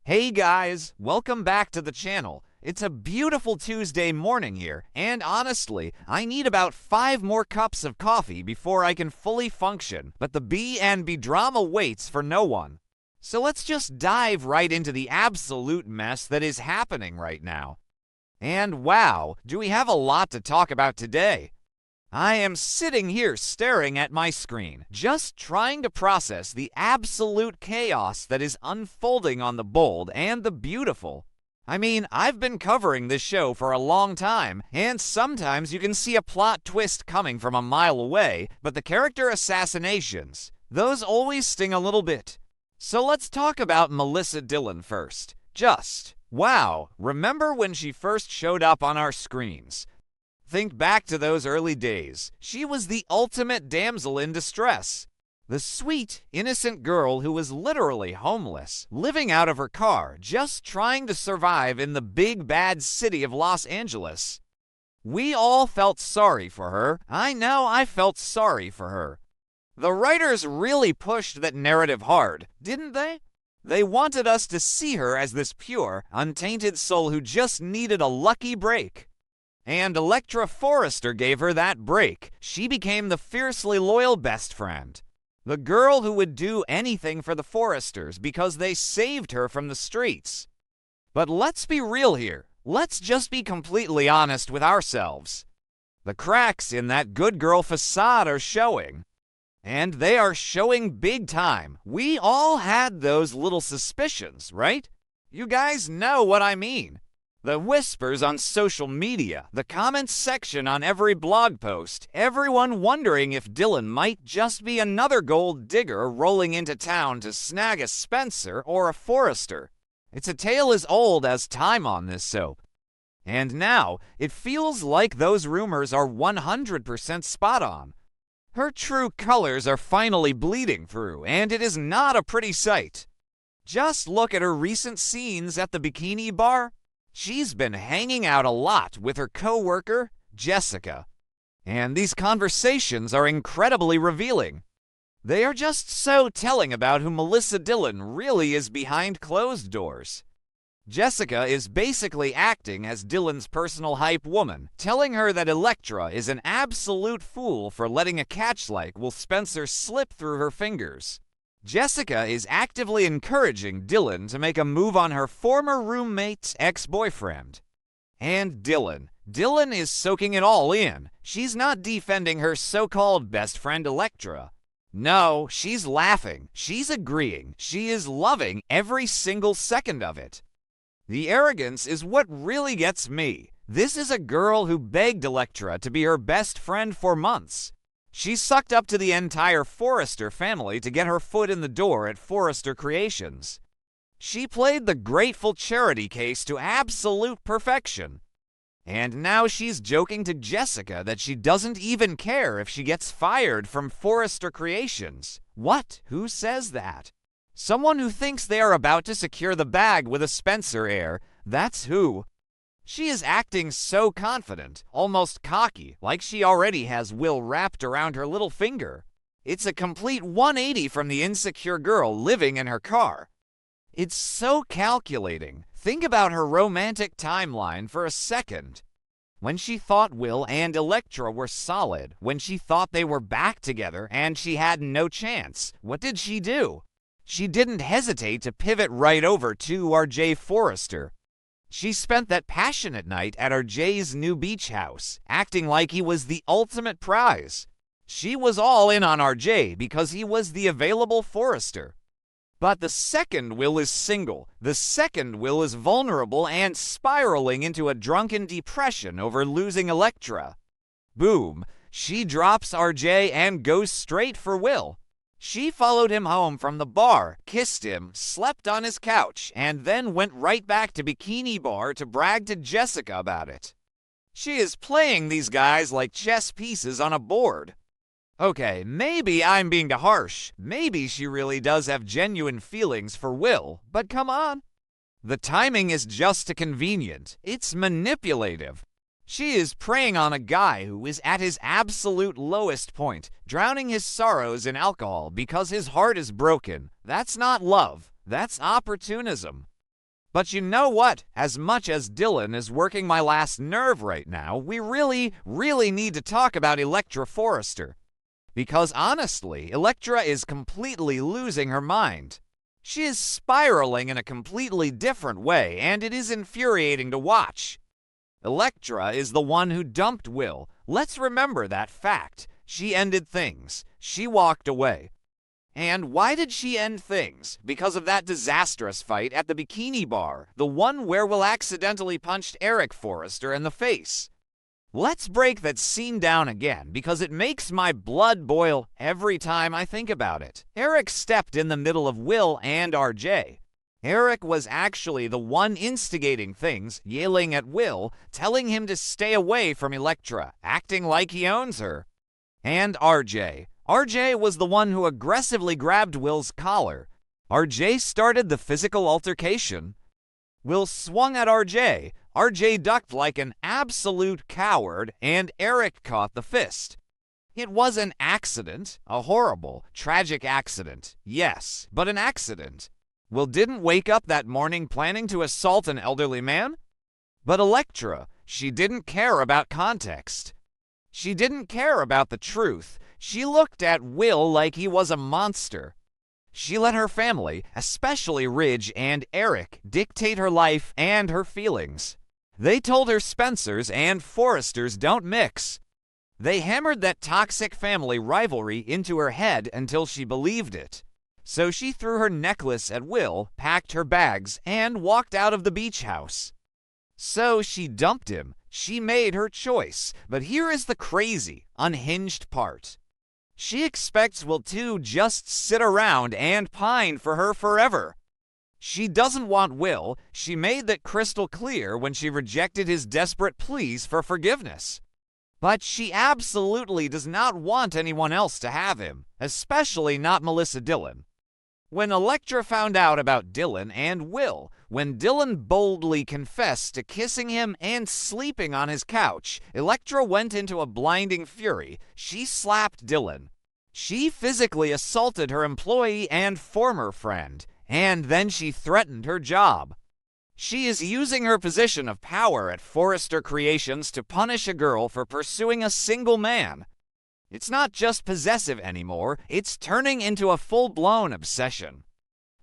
Hey guys, welcome back to the channel. It's a beautiful Tuesday morning here, and honestly, I need about 5 more cups of coffee before I can fully function, but the B&B drama waits for no one. So let's just dive right into the absolute mess that is happening right now. And wow, do we have a lot to talk about today. I am sitting here staring at my screen, just trying to process the absolute chaos that is unfolding on the bold and the beautiful. I mean, I've been covering this show for a long time, and sometimes you can see a plot twist coming from a mile away, but the character assassinations, those always sting a little bit. So let's talk about Melissa Dillon first. Wow, remember when she first showed up on our screens? Think back to those early days. She was the ultimate damsel in distress. The sweet, innocent girl who was literally homeless, living out of her car, just trying to survive in the big bad city of Los Angeles. We all felt sorry for her. I know I felt sorry for her. The writers really pushed that narrative hard, didn't they? They wanted us to see her as this pure, untainted soul who just needed a lucky break. And Elektra Forrester gave her that break. She became the fiercely loyal best friend. The girl who would do anything for the Forresters because they saved her from the streets. But let's be real here. Let's just be completely honest with ourselves. The cracks in that good girl facade are showing. And they are showing big time. We all had those little suspicions, right? You guys know what I mean. The whispers on social media, the comments section on every blog post, everyone wondering if Dillon might just be another gold digger rolling into town to snag a Spencer or a Forrester. It's a tale as old as time on this soap. And now, it feels like those rumors are 100% spot on. Her true colors are finally bleeding through, and it is not a pretty sight. Just look at her recent scenes at the bikini bar. She's been hanging out a lot with her co-worker, Jessica. And these conversations are incredibly revealing. They are just so telling about who Melissa Dillon really is behind closed doors. Jessica is basically acting as Dillon's personal hype woman, telling her that Elektra is an absolute fool for letting a catch like Will Spencer slip through her fingers. Jessica is actively encouraging Dillon to make a move on her former roommate's ex-boyfriend. And Dillon is soaking it all in. She's not defending her so-called best friend Elektra. No, she's laughing. She's agreeing. She is loving every single second of it. The arrogance is what really gets me. This is a girl who begged Elektra to be her best friend for months. She sucked up to the entire Forrester family to get her foot in the door at Forrester Creations. She played the grateful charity case to absolute perfection. And now she's joking to Jessica that she doesn't even care if she gets fired from Forrester Creations. What? Who says that? Someone who thinks they are about to secure the bag with a Spencer heir. That's who. She is acting so confident, almost cocky, like she already has Will wrapped around her little finger. It's a complete 180 from the insecure girl living in her car. It's so calculating. Think about her romantic timeline for a second. When she thought Will and Elektra were solid, when she thought they were back together and she had no chance, what did she do? She didn't hesitate to pivot right over to RJ Forrester. She spent that passionate night at RJ's new beach house, acting like he was the ultimate prize. She was all in on RJ because he was the available Forrester. But the second Will is single. The second Will is vulnerable and spiraling into a drunken depression over losing Elektra. Boom, she drops RJ and goes straight for Will. She followed him home from the bar, kissed him, slept on his couch, and then went right back to Bikini Bar to brag to Jessica about it. She is playing these guys like chess pieces on a board. Okay, maybe I'm being too harsh. Maybe she really does have genuine feelings for Will, but come on. The timing is just too convenient. It's manipulative. She is preying on a guy who is at his absolute lowest point, drowning his sorrows in alcohol because his heart is broken. That's not love. That's opportunism. But you know what? As much as Dylan is working my last nerve right now, we really need to talk about Electra Forrester. Because honestly, Electra is completely losing her mind. She is spiraling in a completely different way, and it is infuriating to watch. Electra is the one who dumped Will. Let's remember that fact. She ended things. She walked away. And why did she end things? Because of that disastrous fight at the bikini bar, the one where Will accidentally punched Eric Forrester in the face. Let's break that scene down again, because it makes my blood boil every time I think about it. Eric stepped in the middle of Will and RJ. Eric was actually the one instigating things, yelling at Will, telling him to stay away from Electra, acting like he owns her. And RJ. RJ was the one who aggressively grabbed Will's collar. RJ started the physical altercation. Will swung at RJ. RJ ducked like an absolute coward, and Eric caught the fist. It was an accident, a horrible, tragic accident. Yes, but an accident. Will didn't wake up that morning planning to assault an elderly man. But Electra, she didn't care about context. She didn't care about the truth. She looked at Will like he was a monster. She let her family, especially Ridge and Eric, dictate her life and her feelings. They told her Spencers and Forresters don't mix. They hammered that toxic family rivalry into her head until she believed it. So she threw her necklace at Will, packed her bags, and walked out of the beach house. So she dumped him. She made her choice. But here is the crazy, unhinged part. She expects Will to just sit around and pine for her forever. She doesn't want Will. She made that crystal clear when she rejected his desperate pleas for forgiveness. But she absolutely does not want anyone else to have him, especially not Melissa Dillon. When Electra found out about Dylan and Will, when Dylan boldly confessed to kissing him and sleeping on his couch, Electra went into a blinding fury. She slapped Dylan. She physically assaulted her employee and former friend, and then she threatened her job. She is using her position of power at Forrester Creations to punish a girl for pursuing a single man. It's not just possessive anymore, it's turning into a full-blown obsession.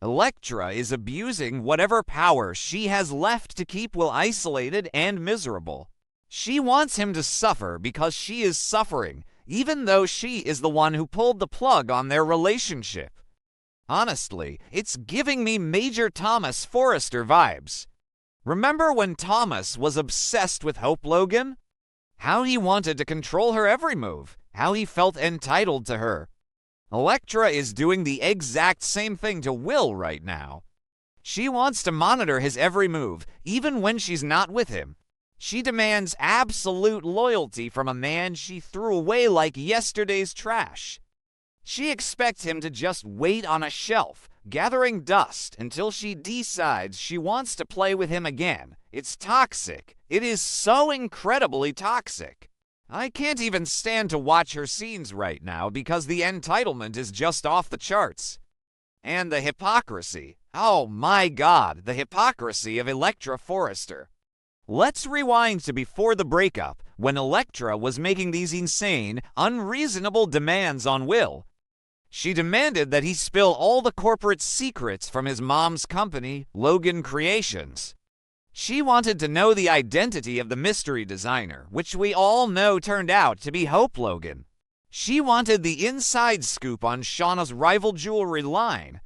Electra is abusing whatever power she has left to keep Will isolated and miserable. She wants him to suffer because she is suffering, even though she is the one who pulled the plug on their relationship. Honestly, it's giving me Major Thomas Forrester vibes. Remember when Thomas was obsessed with Hope Logan? How he wanted to control her every move, how he felt entitled to her. Electra is doing the exact same thing to Will right now. She wants to monitor his every move, even when she's not with him. She demands absolute loyalty from a man she threw away like yesterday's trash. She expects him to just wait on a shelf, gathering dust until she decides she wants to play with him again. It's toxic. It is so incredibly toxic. I can't even stand to watch her scenes right now because the entitlement is just off the charts. And the hypocrisy. Oh my God, the hypocrisy of Electra Forrester. Let's rewind to before the breakup, when Electra was making these insane, unreasonable demands on Will. She demanded that he spill all the corporate secrets from his mom's company, Logan Creations. She wanted to know the identity of the mystery designer, which we all know turned out to be Hope Logan. She wanted the inside scoop on Shauna's rival jewelry line.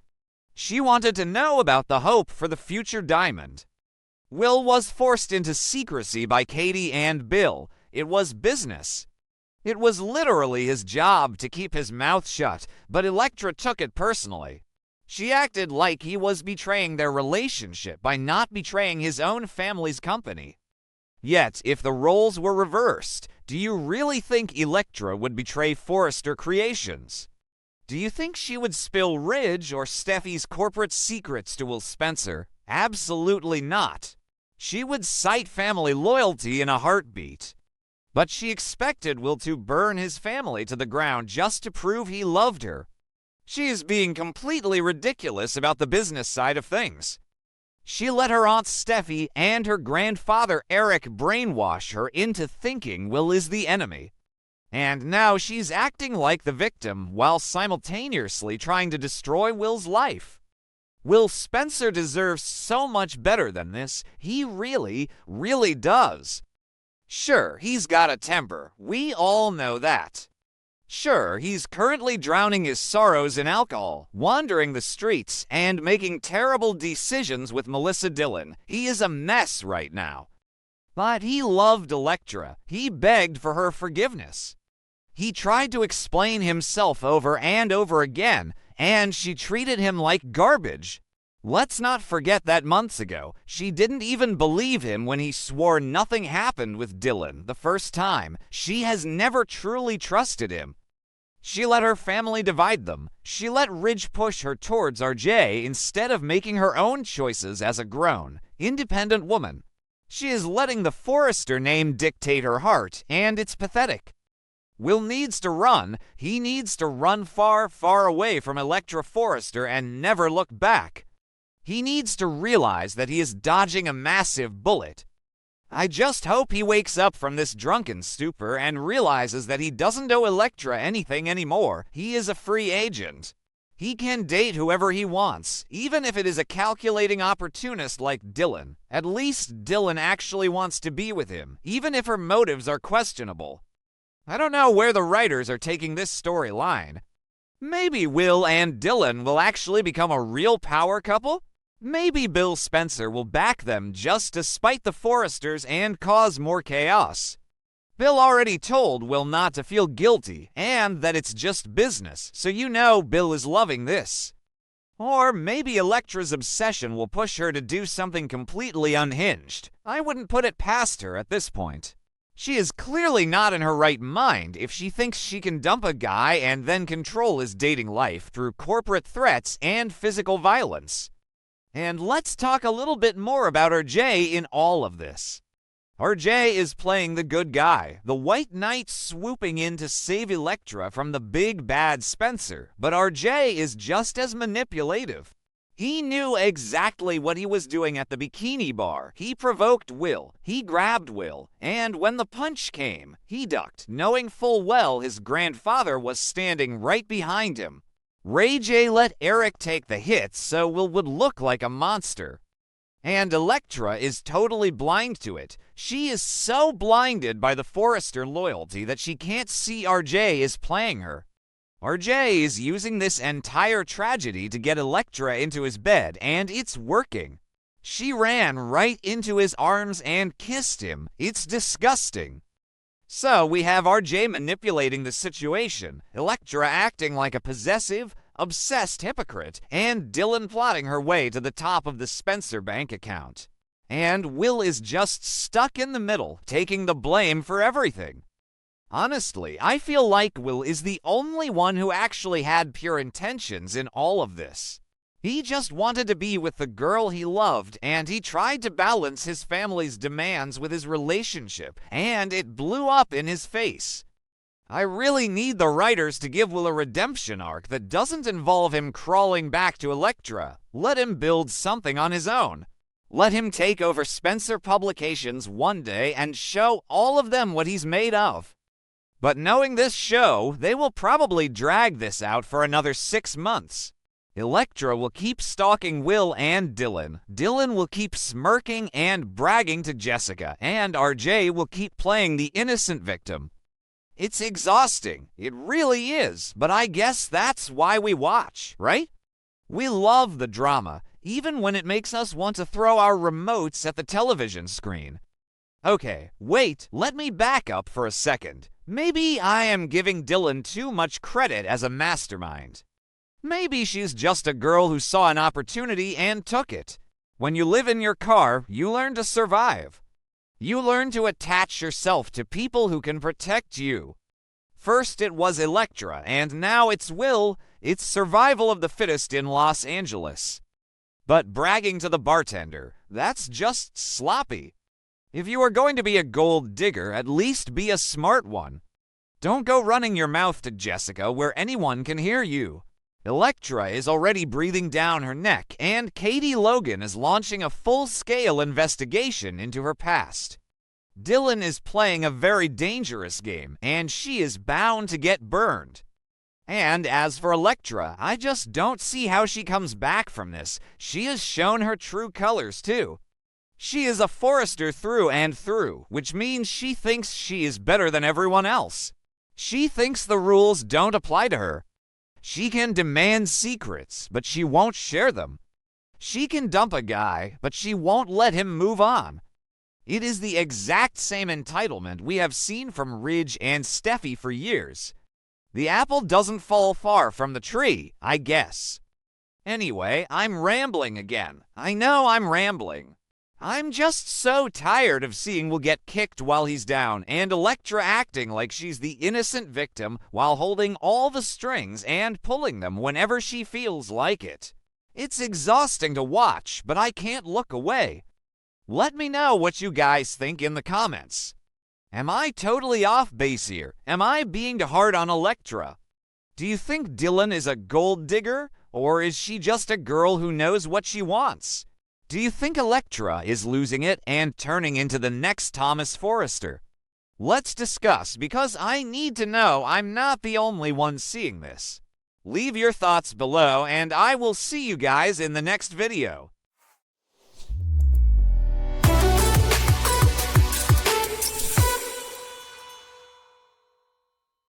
She wanted to know about the hope for the future diamond. Will was forced into secrecy by Katie and Bill. It was business. It was literally his job to keep his mouth shut, but Electra took it personally. She acted like he was betraying their relationship by not betraying his own family's company. Yet, if the roles were reversed, do you really think Electra would betray Forrester Creations? Do you think she would spill Ridge or Steffi's corporate secrets to Will Spencer? Absolutely not. She would cite family loyalty in a heartbeat. But she expected Will to burn his family to the ground just to prove he loved her. She is being completely ridiculous about the business side of things. She let her Aunt Steffi and her grandfather Eric brainwash her into thinking Will is the enemy. And now she's acting like the victim while simultaneously trying to destroy Will's life. Will Spencer deserves so much better than this. He really, really does. Sure, he's got a temper. We all know that. Sure, he's currently drowning his sorrows in alcohol, wandering the streets, and making terrible decisions with Melissa Dillon. He is a mess right now. But he loved Elektra. He begged for her forgiveness. He tried to explain himself over and over again, and she treated him like garbage. Let's not forget that months ago, she didn't even believe him when he swore nothing happened with Dillon the first time. She has never truly trusted him. She let her family divide them. She let Ridge push her towards RJ instead of making her own choices as a grown, independent woman. She is letting the Forrester name dictate her heart, and it's pathetic. Will needs to run. He needs to run far, far away from Elektra Forrester and never look back. He needs to realize that he is dodging a massive bullet. I just hope he wakes up from this drunken stupor and realizes that he doesn't owe Elektra anything anymore. He is a free agent. He can date whoever he wants, even if it is a calculating opportunist like Dillon. At least Dillon actually wants to be with him, even if her motives are questionable. I don't know where the writers are taking this storyline. Maybe Will and Dillon will actually become a real power couple? Maybe Bill Spencer will back them just to spite the Forresters and cause more chaos. Bill already told Will not to feel guilty and that it's just business, so you know Bill is loving this. Or maybe Elektra's obsession will push her to do something completely unhinged. I wouldn't put it past her at this point. She is clearly not in her right mind if she thinks she can dump a guy and then control his dating life through corporate threats and physical violence. And let's talk a little bit more about RJ in all of this. RJ is playing the good guy, the white knight swooping in to save Elektra from the big bad Spencer, but RJ is just as manipulative. He knew exactly what he was doing at the bikini bar. He provoked Will, he grabbed Will, and when the punch came, he ducked, knowing full well his grandfather was standing right behind him. Ray J let Eric take the hits so Will would look like a monster. And Elektra is totally blind to it. She is so blinded by the Forrester loyalty that she can't see RJ is playing her. RJ is using this entire tragedy to get Elektra into his bed, and it's working. She ran right into his arms and kissed him. It's disgusting. So we have RJ manipulating the situation, Elektra acting like a possessive, obsessed hypocrite, and Dillon plotting her way to the top of the Spencer bank account. And Will is just stuck in the middle, taking the blame for everything. Honestly, I feel like Will is the only one who actually had pure intentions in all of this. He just wanted to be with the girl he loved, and he tried to balance his family's demands with his relationship, and it blew up in his face. I really need the writers to give Will a redemption arc that doesn't involve him crawling back to Elektra. Let him build something on his own. Let him take over Spencer Publications one day and show all of them what he's made of. But knowing this show, they will probably drag this out for another 6 months. Elektra will keep stalking Will and Dillon. Dillon will keep smirking and bragging to Jessica, and RJ will keep playing the innocent victim. It's exhausting. It really is, but I guess that's why we watch, right? We love the drama, even when it makes us want to throw our remotes at the television screen. Okay, wait, let me back up for a second. Maybe I am giving Dillon too much credit as a mastermind. Maybe she's just a girl who saw an opportunity and took it. When you live in your car, you learn to survive. You learn to attach yourself to people who can protect you. First it was Elektra, and now it's Will. It's survival of the fittest in Los Angeles. But bragging to the bartender, that's just sloppy. If you are going to be a gold digger, at least be a smart one. Don't go running your mouth to Jessica where anyone can hear you. Elektra is already breathing down her neck, and Katie Logan is launching a full-scale investigation into her past. Dylan is playing a very dangerous game, and she is bound to get burned. And as for Elektra, I just don't see how she comes back from this. She has shown her true colors, too. She is a Forrester through and through, which means she thinks she is better than everyone else. She thinks the rules don't apply to her. She can demand secrets, but she won't share them. She can dump a guy, but she won't let him move on. It is the exact same entitlement we have seen from Ridge and Steffy for years. The apple doesn't fall far from the tree, I guess. Anyway, I'm rambling again. I know I'm rambling. I'm just so tired of seeing Will get kicked while he's down, and Elektra acting like she's the innocent victim while holding all the strings and pulling them whenever she feels like it. It's exhausting to watch, but I can't look away. Let me know what you guys think in the comments. Am I totally off base here? Am I being too hard on Elektra? Do you think Dylan is a gold digger, or is she just a girl who knows what she wants? Do you think Elektra is losing it and turning into the next Thomas Forrester? Let's discuss, because I need to know I'm not the only one seeing this. Leave your thoughts below, and I will see you guys in the next video.